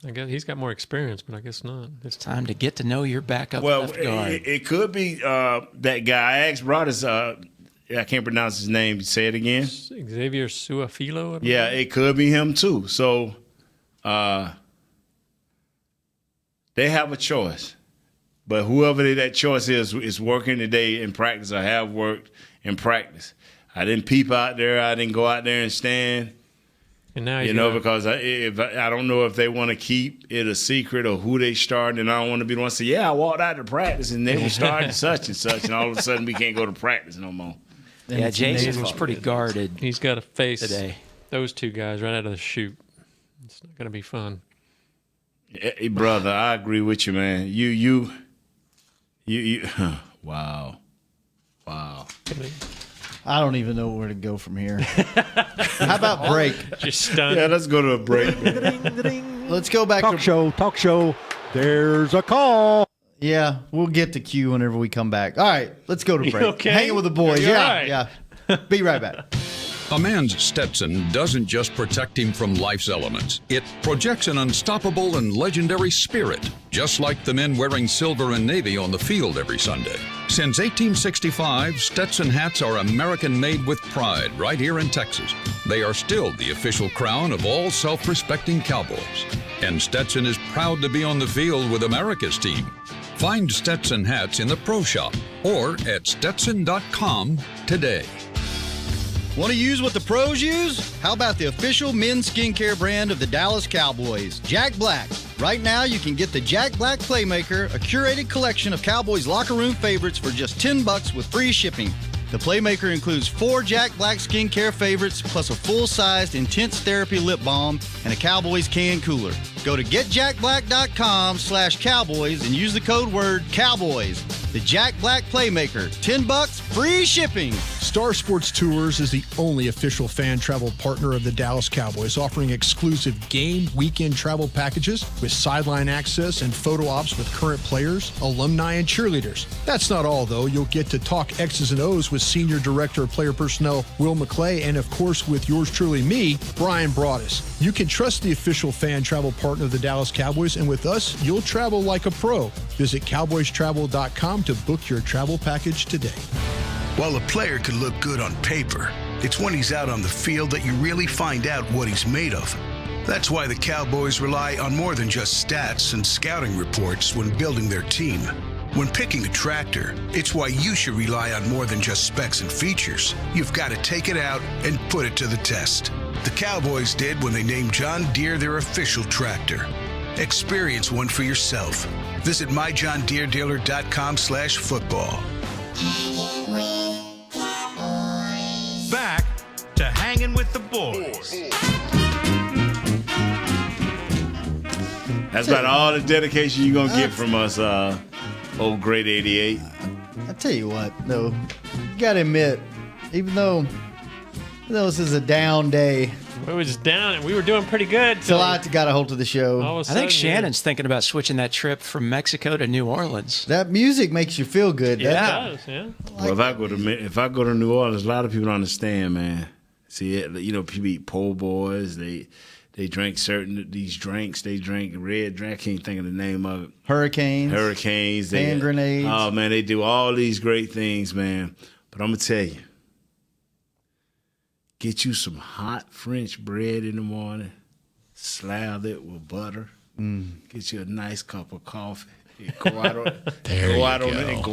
I guess he's got more experience, but I guess not. It's time to get to know your backup left guard. It could be that guy. I asked Broadus, I can't pronounce his name. Say it again. Xavier Suafilo? Yeah, it could be him too. So they have a choice. But whoever that choice is working today in practice or have worked in practice. I didn't peep out there. I didn't go out there and stand. And now because I don't know if they want to keep it a secret or who they started, and I don't want to be the one to say, yeah, I walked out to practice and they were starting such and such, and all of a sudden we can't go to practice no more. Yeah, Jason was pretty guarded. He's got to face today. Those two guys right out of the chute. It's not going to be fun. Hey, brother, I agree with you, man. You. Wow. I don't even know where to go from here. How about break? Just stunned. Yeah, let's go to a break. Let's go back to talk show. There's a call. Yeah, we'll get to Q whenever we come back. All right, let's go to break. Okay? Hanging with the boys. You're Yeah. Be right back. A man's Stetson doesn't just protect him from life's elements. It projects an unstoppable and legendary spirit, just like the men wearing silver and navy on the field every Sunday. Since 1865, Stetson hats are American-made with pride right here in Texas. They are still the official crown of all self-respecting Cowboys. And Stetson is proud to be on the field with America's team. Find Stetson hats in the Pro Shop or at Stetson.com today. Want to use what the pros use? How about the official men's skincare brand of the Dallas Cowboys, Jack Black? Right now, you can get the Jack Black Playmaker, a curated collection of Cowboys locker room favorites for just $10 with free shipping. The Playmaker includes 4 Jack Black skincare favorites, plus a full-sized Intense Therapy lip balm and a Cowboys can cooler. Go to getjackblack.com/Cowboys and use the code word Cowboys. The Jack Black Playmaker, $10, free shipping. Star Sports Tours is the only official fan travel partner of the Dallas Cowboys, offering exclusive game weekend travel packages with sideline access and photo ops with current players, alumni, and cheerleaders. That's not all, though. You'll get to talk X's and O's with Senior Director of Player Personnel Will McClay, and of course with yours truly, me, Brian Broaddus. You can trust the official fan travel partner of the Dallas Cowboys, and with us, you'll travel like a pro. Visit cowboystravel.com to book your travel package today. While a player can look good on paper, it's when he's out on the field that you really find out what he's made of. That's why the Cowboys rely on more than just stats and scouting reports when building their team. When picking a tractor, it's why you should rely on more than just specs and features. You've got to take it out and put it to the test. The Cowboys did when they named John Deere their official tractor. Experience one for yourself. Visit myjohndeeredealer.com/football. Back to Hanging with the Boys. That's about all the dedication you're going to get from us, old great 88. I tell you what, though, you got to admit, even though this is a down day. It was down, and we were doing pretty good. Till I got a hold of the show. I think Shannon's thinking about switching that trip from Mexico to New Orleans. That music makes you feel good. Yeah, it does, yeah. Well, if I go to New Orleans, a lot of people don't understand, man. See, people eat po' boys. They drink these drinks. They drink red drink. I can't think of the name of it. Hurricanes. Hand grenades. Oh, man, they do all these great things, man. But I'm going to tell you, get you some hot French bread in the morning, slather it with butter, get you a nice cup of coffee, and go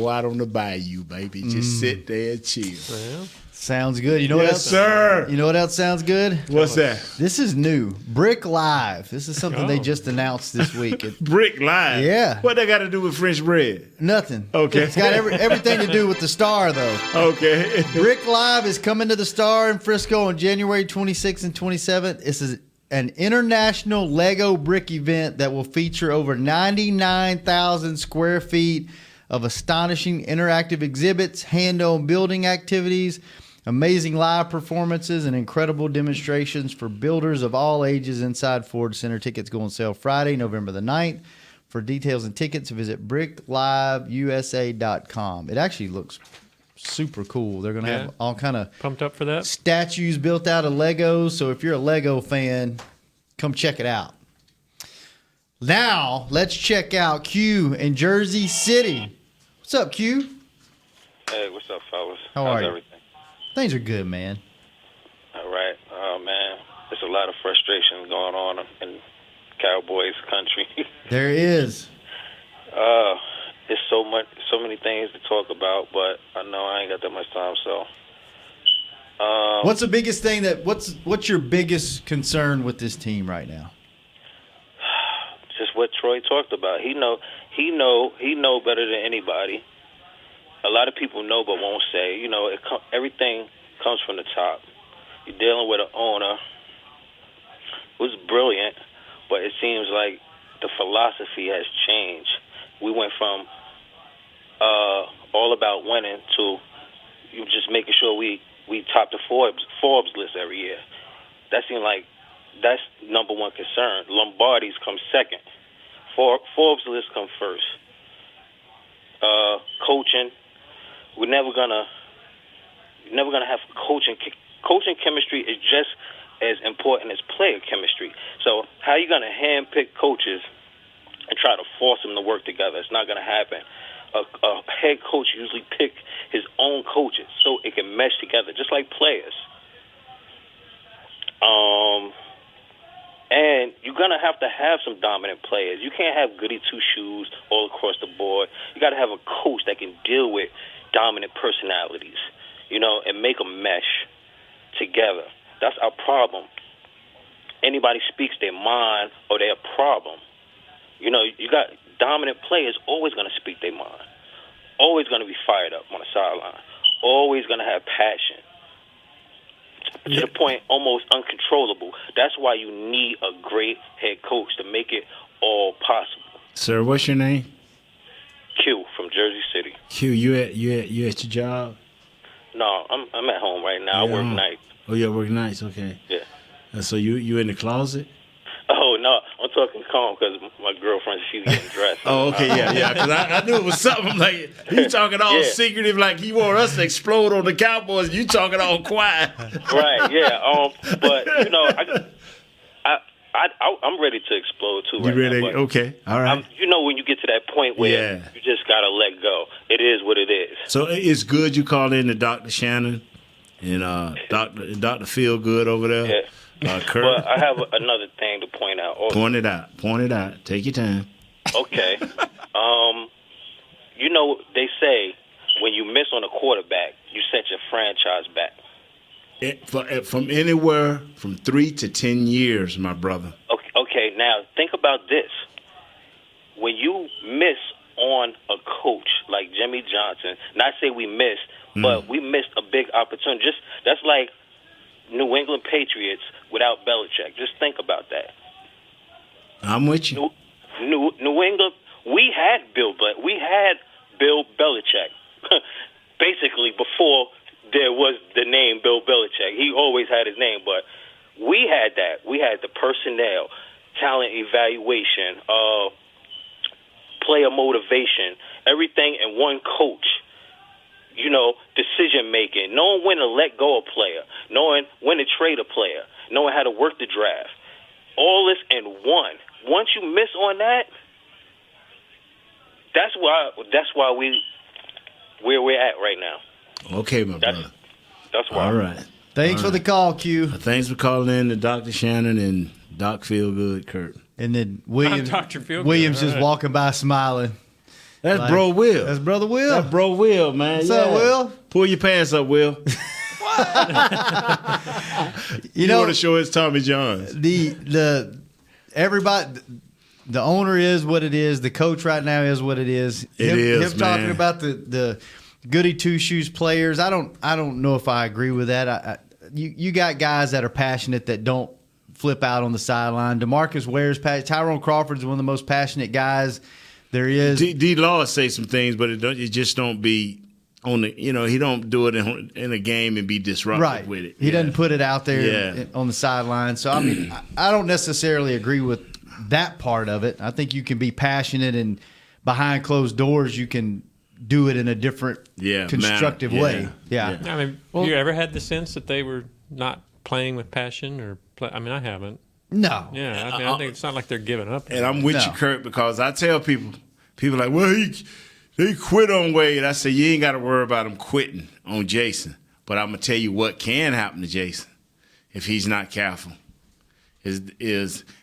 out on the bayou, baby. Just sit there and chill. Well, sounds good. You know what else? Sir. You know what else sounds good? What's that? This is new. Brick Live. This is something they just announced this week. Brick Live? Yeah. What they got to do with French bread? Nothing. Okay. It's got everything to do with the Star, though. Okay. Brick Live is coming to the Star in Frisco on January 26th and 27th. This is an international Lego brick event that will feature over 99,000 square feet of astonishing interactive exhibits, hand-on building activities, amazing live performances, and incredible demonstrations for builders of all ages inside Ford Center. Tickets go on sale Friday, November the 9th. For details and tickets, visit brickliveusa.com. It actually looks super cool. They're going to have all kind of pumped up for that statues built out of Legos. So if you're a Lego fan, come check it out. Now, let's check out Q in Jersey City. What's up, Q? Hey, what's up, fellas? How How's are you? everything? Things are good, man. All right. Oh, man. There's a lot of frustration going on in Cowboys country. There is. There's so many things to talk about, but I know I ain't got that much time, so. What's the biggest thing what's your biggest concern with this team right now? Just what Troy talked about. He know better than anybody. A lot of people know but won't say. Everything comes from the top. You're dealing with an owner who's brilliant, but it seems like the philosophy has changed. We went from all about winning to just making sure we top the Forbes list every year. That seemed like that's number one concern. Lombardi's come second. Forbes list come first. Coaching, we're never gonna have coaching. Coaching chemistry is just as important as player chemistry. So how are you gonna handpick coaches and try to force them to work together? It's not gonna happen. A head coach usually picks his own coaches so it can mesh together, just like players. And you're going to have some dominant players. You can't have goody two-shoes all across the board. You got to have a coach that can deal with dominant personalities, and make them mesh together. That's our problem. Anybody speaks their mind or their problem. You got dominant players always going to speak their mind, always going to be fired up on the sideline, always going to have passion. To the point, almost uncontrollable. That's why you need a great head coach to make it all possible. Sir, what's your name? Q from Jersey City. Q, you at your job? No, I'm at home right now. I work nights. Oh, you work nights? Okay. Yeah. So you in the closet? Oh, no. I'm talking calm because my girlfriend, she's getting dressed. Oh, okay, yeah. Because I knew it was something like he talking all secretive, like he want us to explode on the Cowboys. You talking all quiet. Right, yeah. But, you know, I'm ready to explode, too, You right ready? now. Okay, all right. You know when you get to that point where you just got to let go. It is what it is. So it's good you call in to Dr. Shannon and Dr. Feel Good over there. Yeah. Kurt. But I have another thing to point out. Also. Point it out. Take your time. Okay. You know, they say when you miss on a quarterback, you set your franchise back. From anywhere from 3 to 10 years, my brother. Okay, now think about this. When you miss on a coach like Jimmy Johnson, not say we missed, but we missed a big opportunity. That's like New England Patriots without Belichick. Just think about that. I'm with you. New England, we had Bill Belichick. Basically, before there was the name Bill Belichick. He always had his name, but we had that. We had the personnel, talent evaluation, player motivation, everything in one coach. You know, decision making, knowing when to let go of a player, knowing when to trade a player, knowing how to work the draft. All this in one. Once you miss on that, that's why where we're at right now. Okay, my brother. That's why. All right. Thanks for the call, Q. Thanks for calling in to Dr. Shannon and Doc Feelgood, Kurt. And then Williams Feelgood. just walking by smiling. That's like, Bro Will. That's Brother Will. That's Bro Will, man. What's up, Will? Pull your pants up, Will. You know, want to show his Tommy Johns. Everybody, the owner is what it is. The coach right now is what it is. Him talking about the goody two shoes players. I don't know if I agree with that. You got guys that are passionate that don't flip out on the sideline. DeMarcus Ware's passionate. Tyrone Crawford's one of the most passionate guys there is. D. Law say some things, but it just don't be on the. You know, he don't do it in a game and be disruptive with it. He doesn't put it out there on the sideline. So I mean, I don't necessarily agree with that part of it. I think you can be passionate and behind closed doors you can do it in a different constructive way. Yeah. I mean, you ever had the sense that they were not playing with passion or I mean, I haven't. No. Yeah, I mean, I think it's not like they're giving up. And I'm with you, Kurt, because I tell people are like, well, they quit on Wade. I say, you ain't got to worry about him quitting on Jason. But I'm going to tell you what can happen to Jason if he's not careful. Is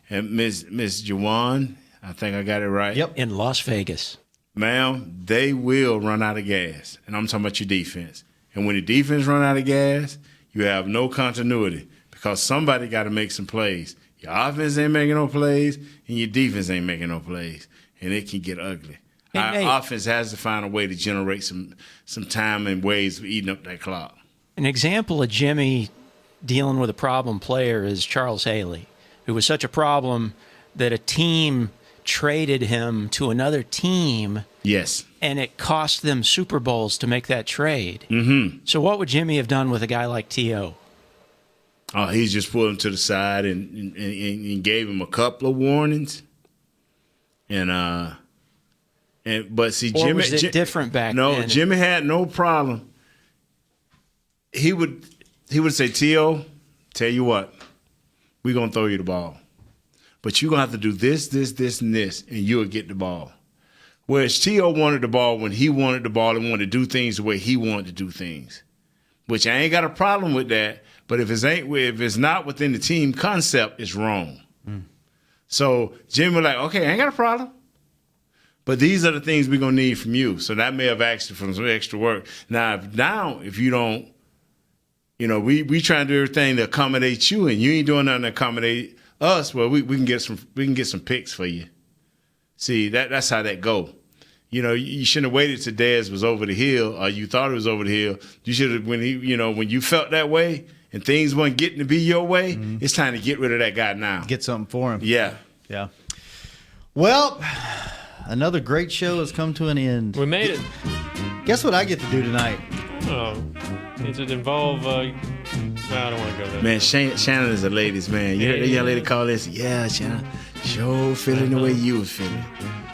Miss Jawan, I think I got it right. Yep, in Las Vegas. Ma'am, they will run out of gas. And I'm talking about your defense. And when the defense run out of gas, you have no continuity because somebody got to make some plays. Your offense ain't making no plays, and your defense ain't making no plays. And it can get ugly. Our offense has to find a way to generate some time and ways of eating up that clock. An example of Jimmy dealing with a problem player is Charles Haley, who was such a problem that a team traded him to another team. Yes. And it cost them Super Bowls to make that trade. Mm-hmm. So what would Jimmy have done with a guy like T.O.? Oh, he just pulled him to the side and gave him a couple of warnings. But see, Or Jimmy was it different back then? No, Jimmy had no problem. He would say, T.O., tell you what, we're gonna throw you the ball. But you're gonna have to do this, and this, and you'll get the ball. Whereas T.O. wanted the ball when he wanted the ball and wanted to do things the way he wanted to do things. Which I ain't got a problem with that. But if it's not within the team concept, it's wrong. Mm. So Jimmy was like, okay, I ain't got a problem. But these are the things we're going to need from you. So that may have asked for some extra work. Now, if you don't, we try to do everything to accommodate you, and you ain't doing nothing to accommodate us. Well, we can get some picks for you. See, that's how that go. You shouldn't have waited till Dez was over the hill, or you thought it was over the hill. You should have when you felt that way and things weren't getting to be your way. Mm-hmm. It's time to get rid of that guy now. Get something for him. Yeah. Well, another great show has come to an end. We made it. Guess what I get to do tonight? Does it involve? I don't want to go there. Man, Shannon is a ladies' man. You heard the young lady call this? Yeah, Shannon. Sure feeling the way you was feeling.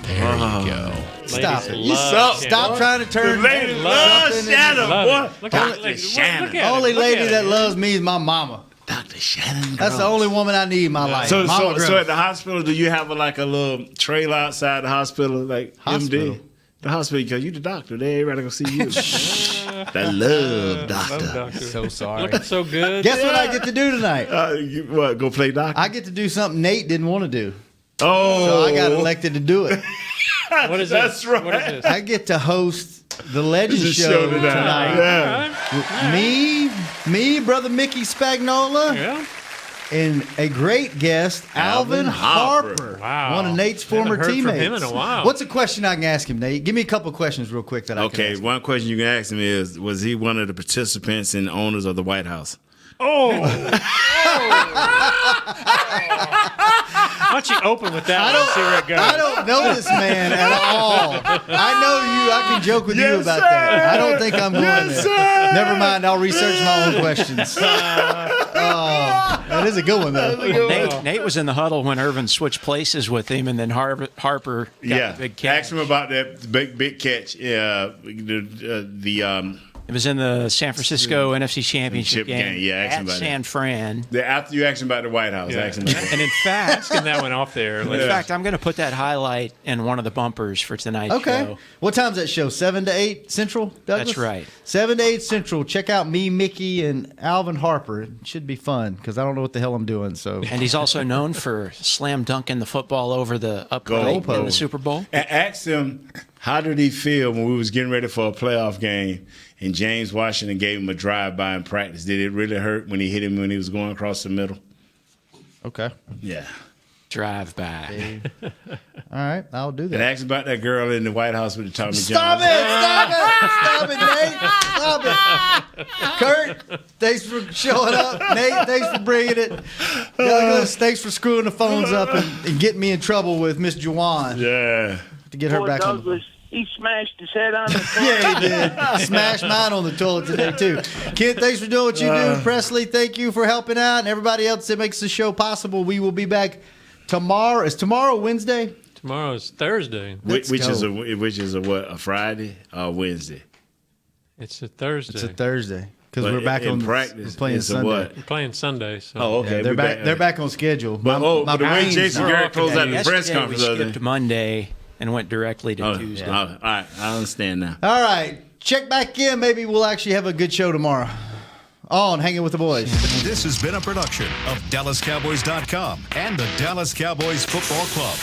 There you go. Stop it. You suck. Stop trying to turn. The ladies love Shannon, boy. Look Dr. Shannon. The only lady that loves me is my mama. Dr. Shannon. That's the only woman I need in my life. So Mama at the hospital, do you have a little trailer outside the hospital, like Hospital? MD? The hospital, because you the doctor. They ain't ready to go see you. I love doctor. So sorry. Looking so good. Guess what I get to do tonight? What? Go play doctor? I get to do something Nate didn't want to do. Oh. So I got elected to do it. What is That's this? right. What is this? I get to host the Legend The Show show tonight. Yeah. Me, brother Mickey Spagnola. Yeah. And a great guest, Alvin Harper. Wow. One of Nate's Haven't former heard from teammates. him in a while. What's a question I can ask him, Nate? Give me a couple questions real quick that I can Okay, ask. one question you can ask him is, was he one of the participants and owners of the White House? Oh. Why don't you open with that one and see where it goes? I don't know this man at all. I know you. I can joke with you about that. I don't think I'm going there. Never mind. I'll research my own questions. That is a good one, though. Nate was in the huddle when Irvin switched places with him, and then Harper got the big catch. Ask him about that big catch. Yeah, It was in the San Francisco NFC Championship game. Yeah, ask him at about San Fran. After you asked him about the White House, ask him about that. And in fact, asking that one off there. In fact, I'm going to put that highlight in one of the bumpers for tonight's show. What time's that show? 7 to 8 Central, Douglas? That's right. 7 to 8 Central. Check out me, Mickey, and Alvin Harper. It should be fun because I don't know what the hell I'm doing. So. And he's also known for slam dunking the football over the upright in the Super Bowl. And ask him, how did he feel when we was getting ready for a playoff game and James Washington gave him a drive-by in practice? Did it really hurt when he hit him when he was going across the middle? Okay. Yeah. Drive-by. All right, I'll do that. And ask about that girl in the White House with the Tommy John. Stop it, Nate. Stop it. Kurt, thanks for showing up. Nate, thanks for bringing it. Douglas, thanks for screwing the phones up and getting me in trouble with Miss Juwan. Yeah. To get her back on the He smashed his head on the toilet. Yeah, he did. Smashed mine on the toilet today, too. Kent, thanks for doing what you do. Presley, thank you for helping out. And everybody else that makes the show possible. We will be back tomorrow. Is tomorrow Wednesday? Tomorrow is Thursday. Which is a what? A Friday or Wednesday? It's a Thursday. It's a Thursday. Because we're back on practice. We're playing Sunday. What? We're playing Sunday. So. Oh, okay. Yeah, they're back on schedule. But the way Jason Garrett closed out the press conference, we skipped Monday and went directly to Tuesday. All right, I understand now. All right, check back in. Maybe we'll actually have a good show tomorrow. On Hanging with the Boys. This has been a production of DallasCowboys.com and the Dallas Cowboys Football Club.